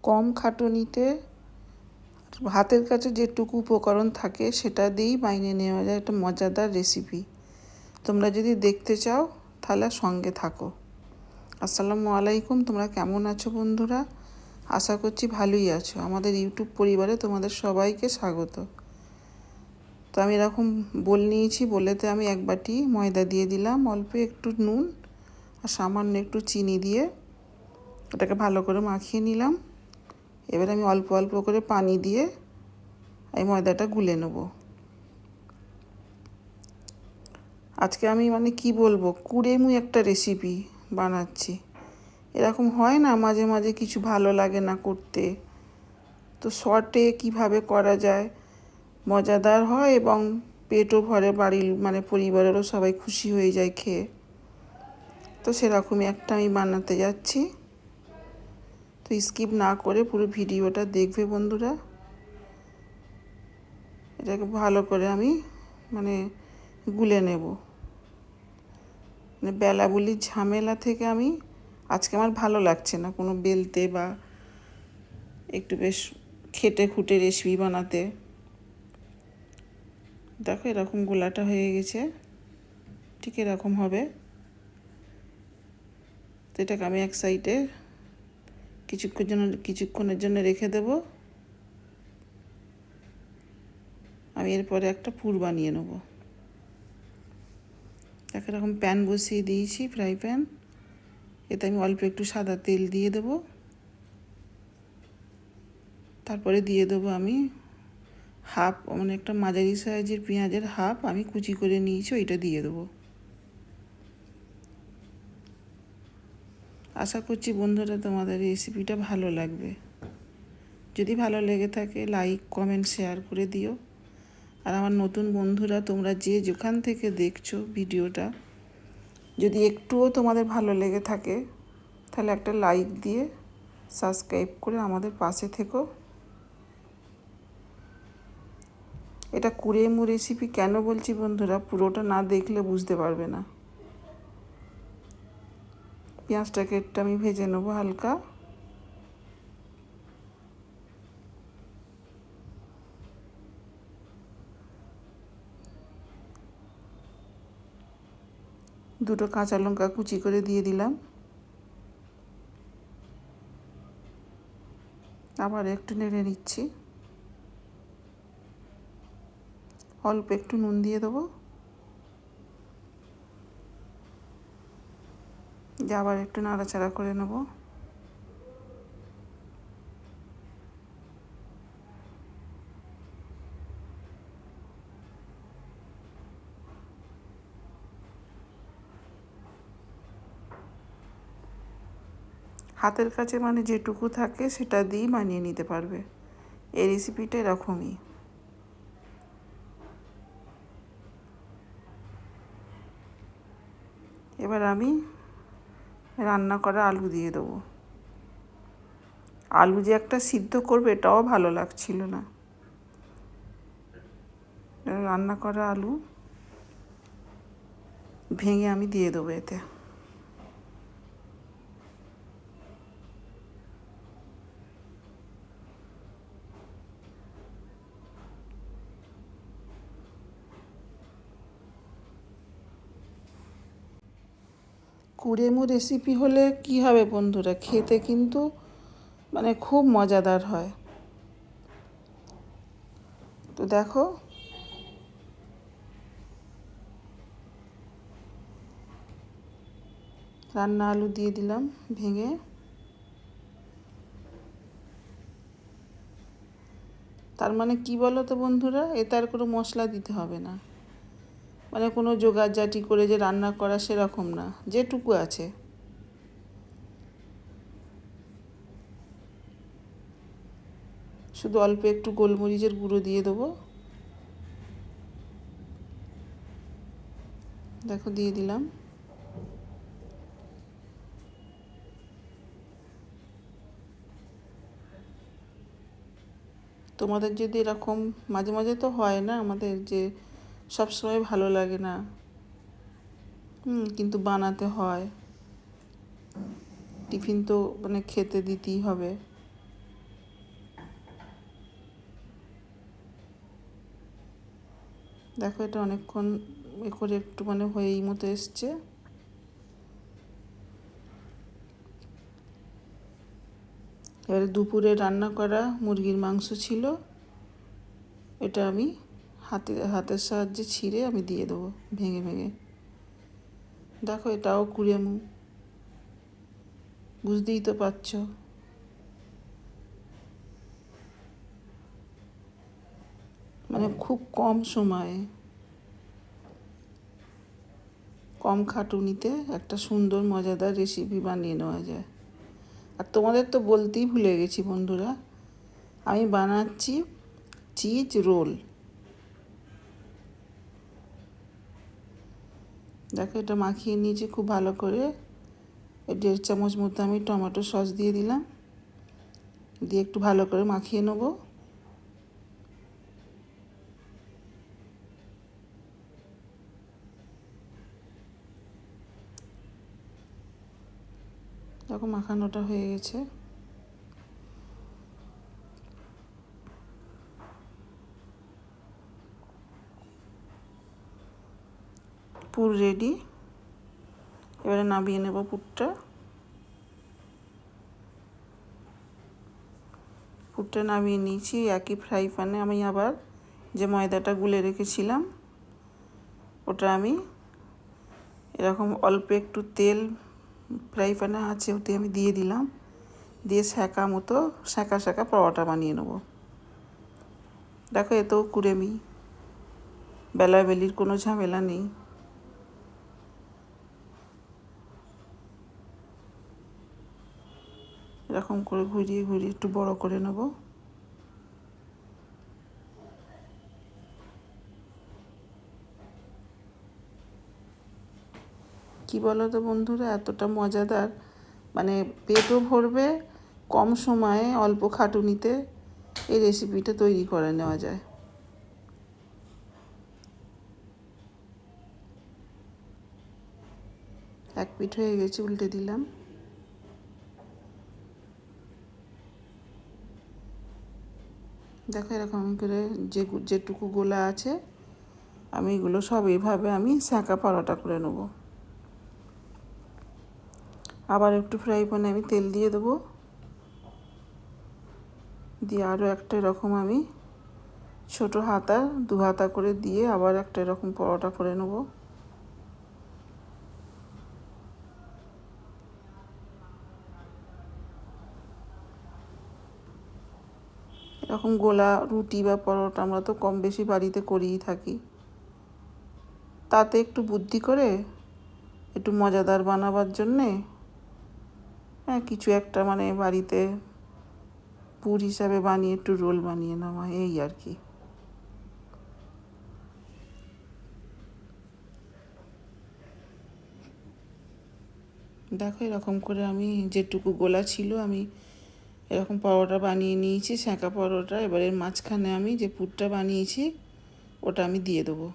কম খাটুনিতে হাতের কাছে যেটুকু উপকরণ থাকে সেটা দিয়েই বানিয়ে নেওয়া যায় একটা মজাদার রেসিপি। তোমরা যদি দেখতে চাও তাহলে সঙ্গে থাকো। আসসালামু আলাইকুম। তোমরা কেমন আছো বন্ধুরা? আশা করছি ভালোই আছো। আমাদের ইউটিউব পরিবারে তোমাদের সবাইকে স্বাগত। তো আমি এরকম বোল নিয়েছি, বোলেতে আমি 1 বাটি ময়দা দিয়ে দিলাম, অল্প একটু নুন আর সামান্য একটু চিনি দিয়ে এটাকে ভালো করে মাখিয়ে নিলাম। এবার আমি অল্প অল্প করে পানি দিয়ে এই ময়দাটা গুলে নেব। আজকে আমি কি বলবো, কুড়েমু একটা রেসিপি বানাচ্ছি। এরকম হয় না মাঝে মাঝে কিছু ভালো লাগে না করতে, তো শর্টে কিভাবে করা যায়, মজাদার হয় এবং পেটও ভরে, বাড়ির পরিবারেরও সবাই খুশি হয়ে যায় খেয়ে। তো সেরকমই একটা আমি বানাতে যাচ্ছি। তো স্কিপ না করে পুরো ভিডিওটা দেখবে বন্ধুরা। এটাকে ভালো করে আমি গুলে নেব। বেলাবুলির ঝামেলা থেকে আমি আজকে আমার ভালো লাগছে না কোনো বেলতে বা একটু বেশ খেটে খুঁটে রেসিপি বানাতে। দেখো এরকম গোলাটা হয়ে গেছে, ঠিক এরকম হবে। তো এটাকে আমি এক সাইডে কিছুক্ষণের জন্য রেখে দেব। আমি এরপরে একটা পুর বানিয়ে নেব। দেখো এরকম প্যান বসিয়ে দিয়েছি, ফ্রাই প্যান। এতে আমি অল্প একটু সাদা তেল দিয়ে দেব। তারপরে দিয়ে দেবো আমি হাফ, একটা মাঝারি সাইজের পেঁয়াজের হাফ আমি কুচি করে নিয়েছি, ওইটা দিয়ে দেবো। আশা করছি বন্ধুরা তোমাদের রেসিপিটা ভালো লাগবে। যদি ভালো লেগে থাকে লাইক কমেন্ট শেয়ার করে দিও। আর আমার নতুন বন্ধুরা তোমরা যে যেখান থেকে দেখছো ভিডিওটা, যদি একটুও তোমাদের ভালো লেগে থাকে তাহলে একটা লাইক দিয়ে সাবস্ক্রাইব করে আমাদের পাশে থেকো। এটা কুড়েমু রেসিপি কেন বলছি বন্ধুরা, পুরোটা না দেখলে বুঝতে পারবে না। পেঁয়াজটাকে একটু আমি ভেজে নেবো হালকা। দুটো কাঁচা লঙ্কা কুচি করে দিয়ে দিলাম। আবার একটু নেড়ে নিচ্ছি। অল্প একটু নুন দিয়ে দেবো। আবার একটু নাড়াচাড়া করে নেব। হাতের কাছে যেটুকু থাকে সেটা দিয়েই বানিয়ে নিতে পারবে। এই রেসিপিটা এরকমই। এবার আমি রান্না করা আলু দিয়ে দেবো। আলু যে একটা সিদ্ধ করবে এটাও ভালো লাগছিল না। রান্না করা আলু ভেঙে আমি দিয়ে দেবো এতে। কুড়েমু রেসিপি হলে কি হবে বন্ধুরা, খেতে কিন্তু খুব মজাদার হয়। তো দেখো রান্না আলু দিয়ে দিলাম ভেঙে। তার কি বলো তো বন্ধুরা, এতে আর কোনো মশলা দিতে হবে না। কোনো জোগাড়জাটি করে যে রান্না করা সেরকম না, যেটুকু আছে। শুধু অল্প একটু গোলমরিচের গুঁড়ো দিয়ে দেবো। দেখো দিয়ে দিলাম। তোমাদের যদি এরকম মাঝে মাঝে তো হয় না আমাদের, যে সব সময় ভালো লাগে না, কিন্তু বানাতে হয়, টিফিন তো খেতে দিতেই হবে। দেখো এটা অনেকক্ষণ এ করে একটু মানে হয়েই মতো এসছে। এবারে দুপুরে রান্না করা মুরগির মাংস ছিল, এটা আমি হাতের সাহায্যে ছিঁড়ে আমি দিয়ে দেবো ভেঙে ভেঙে। দেখো এটাও কুড়েমু, বুঝতেই তো পারছো। মানে খুব কম সময়ে, কম খাটুনিতে একটা সুন্দর মজাদার রেসিপি বানিয়ে নেওয়া যায়। আর তোমাদের তো বলতেই ভুলে গেছি বন্ধুরা, আমি বানাচ্ছি চিজ রোল। দেখো এটা মাখিয়ে নিয়েছি খুব ভালো করে। 1.5 চামচ মতো আমি টমেটো সস দিয়ে দিলাম, দিয়ে একটু ভালো করে মাখিয়ে নেবো। দেখো মাখানোটা হয়ে গেছে। পুর রেডি। এবারে নামিয়ে নেব পুরটা। পুরটা নামিয়ে নিয়েছি। একই ফ্রাই প্যানে আমি আবার যে ময়দাটা গুলে রেখেছিলাম ওটা আমি এরকম অল্প একটু তেল ফ্রাই প্যানে আছে ওতে আমি দিয়ে দিলাম, দিয়ে সেঁকা সেঁকা পরোটা বানিয়ে নেব। দেখো এতেও কুড়েমি, বেলাবেলির কোনো ঝামেলা নেই। এরকম করে ঘুরিয়ে ঘুরিয়ে একটু বড় করে নেব। কি বলো তো বন্ধুরা, এতটা মজাদার, মানে পেটও ভরবে, কম সময়ে অল্প খাটুনিতে এই রেসিপিটা তৈরি করে নেওয়া যায়। এক পিঠ হয়ে গেছে, উল্টে দিলাম। দেখো এরকম করে যেটুকু গোলা আছে আমি এগুলো সব এইভাবে আমি সেঁকা পরোটা করে নেব। আবার একটু ফ্রাই প্যানে আমি তেল দিয়ে দেবো, দিয়ে আরও একটা এরকম আমি ছোটো হাতা 2 হাতা করে দিয়ে আবার একটা এরকম পরোটা করে নেব। এরকম গোলা রুটি বা পরোটা আমরা তো কম বেশি বাড়িতে করেই থাকি। তাতে একটু বুদ্ধি করে একটু মজাদার বানাবার জন্যে কিছু একটা মানে বাড়িতে পুর হিসাবে বানিয়ে একটু রোল বানিয়ে নেওয়া, এই আর কি। দেখো এরকম করে আমি যেটুকু গোলা ছিল আমি এরকম পরোটা বানিয়ে নিয়েছি, সেঁকা পরোটা। এবার এর মাঝখানে আমি যে পুরটা বানিয়েছি ওটা আমি দিয়ে দেবো,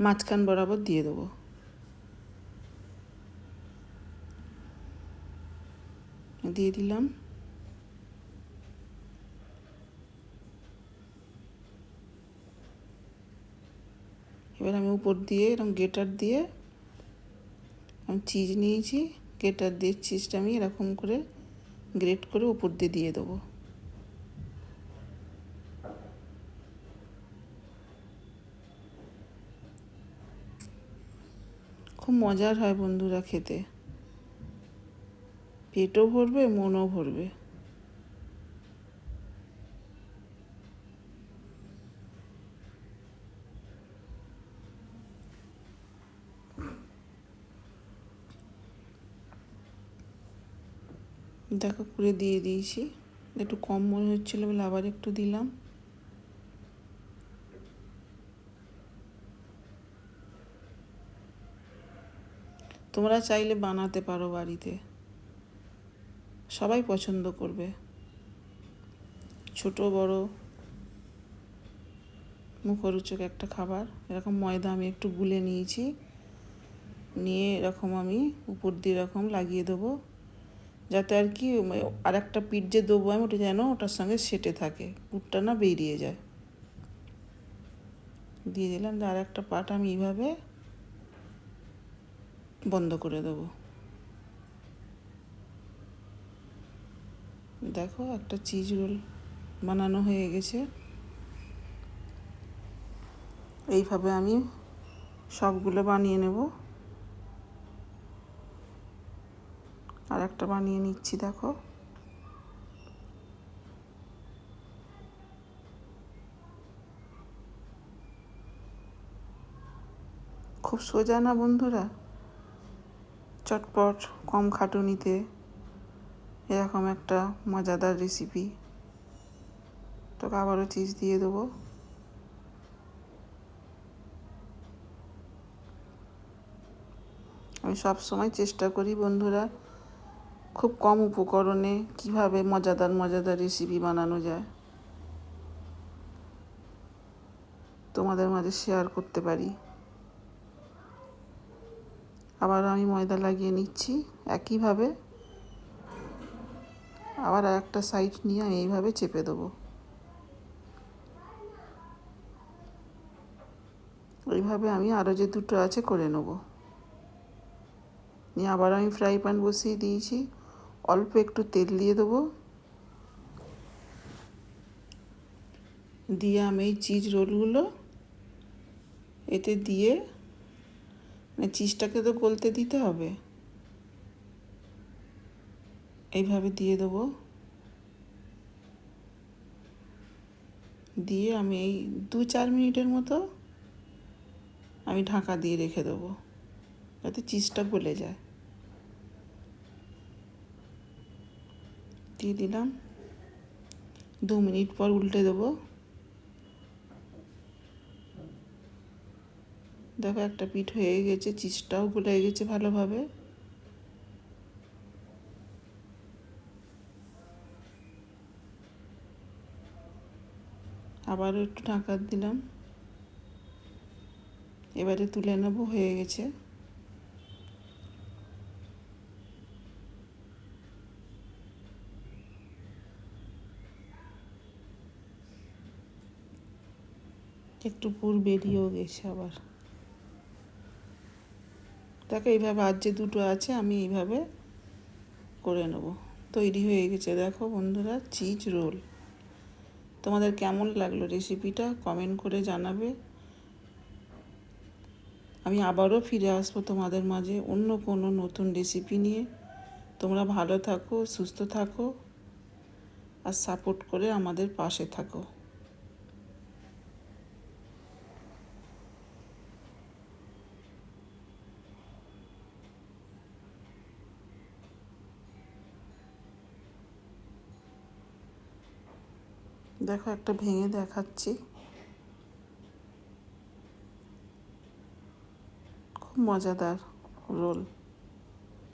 মাঝখান বরাবর দিয়ে দেবো। দিয়ে দিলাম। এবার আমি উপর দিয়ে এরকম গ্রেটার দিয়ে আমি চিজ নিয়েছি, গ্রেটার দিয়ে চিজটা আমি এরকম করে গ্রেট করে উপর দিয়ে দিয়ে দেবো। খুব মজার হয় বন্ধুরা খেতে, পেটও ভরবে মনও ভরবে। দেখো করে দিয়ে দিয়েছি, একটু কম মনে হচ্ছিলো বলে আবার একটু দিলাম। তোমরা চাইলে বানাতে পারো বাড়িতে, সবাই পছন্দ করবে, ছোট বড় মুখরোচক একটা খাবার। এরকম ময়দা আমি একটু গুলে নিয়েছি, নিয়ে এরকম আমি উপর দিয়ে এরকম লাগিয়ে দেবো, যাতে আর কি আর একটা পিঠ যে দেবো আমি ওটা যেন ওটার সঙ্গে সেটে থাকে, পুরটা না বেরিয়ে যায়। দিয়ে দিলাম। আর একটা পাট আমি এইভাবে বন্ধ করে দেবো। দেখো একটা চিজ রোল বানানো হয়ে গেছে। এইভাবে আমি সবগুলো বানিয়ে নেব। আর একটা বানিয়ে নিচ্ছি, দেখো। খুব সোজা না বন্ধুরা? চটপট কম খাটুনিতে এরকম একটা মজাদার রেসিপি। তো আবারও চিজ দিয়ে দেবো। আমি সব সময় চেষ্টা করি বন্ধুরা, খুব কম উপকরণে কিভাবে মজাদার মজাদার রেসিপি বানানো যায় তোমাদের মাঝে শেয়ার করতে পারি। আবার আমি ময়দা লাগিয়ে নিচ্ছি একইভাবে। আবার একটা সাইড নিয়ে আমি এইভাবে চেপে দেবো। এইভাবে আমি আরও যে দুটো আছে করে নেব। নিয়ে আবার আমি ফ্রাই প্যান বসিয়ে দিয়েছি। অল্প একটু তেল দিয়ে দেবো। দিয়ে আমি এই চিজ রোলগুলো এতে দিয়ে, মানে চিজটাকে তো গলতে দিতে হবে, এইভাবে দিয়ে দেবো। দিয়ে আমি এই 2-4 মিনিটের মতো আমি ঢাকা দিয়ে রেখে দেবো, যাতে চিজটা গলে যায়। দিয়ে দিলাম। 2 মিনিট পর উল্টে দেবো। দেখো একটা পিঠ হয়ে গেছে, চিজটাও গলে গেছে ভালোভাবে। আবারও একটু ঢাকা দিলাম। এবারে তুলে নেব, হয়ে গেছে। একটু পুর বেরিয়েও গেছে আবার। দেখো এইভাবে আর যে দুটো আছে আমি এইভাবে করে নেব। তৈরি হয়ে গেছে দেখো বন্ধুরা, চিজ রোল। তোমাদের কেমন লাগলো রেসিপিটা কমেন্ট করে জানাবে। আমি আবারও ফিরে আসবো তোমাদের মাঝে অন্য কোনো নতুন রেসিপি নিয়ে। তোমরা ভালো থাকো, সুস্থ থাকো, আর সাপোর্ট করে আমাদের পাশে থাকো। দেখো একটা ভেঙে দেখাচ্ছি। খুব মজাদার রোল।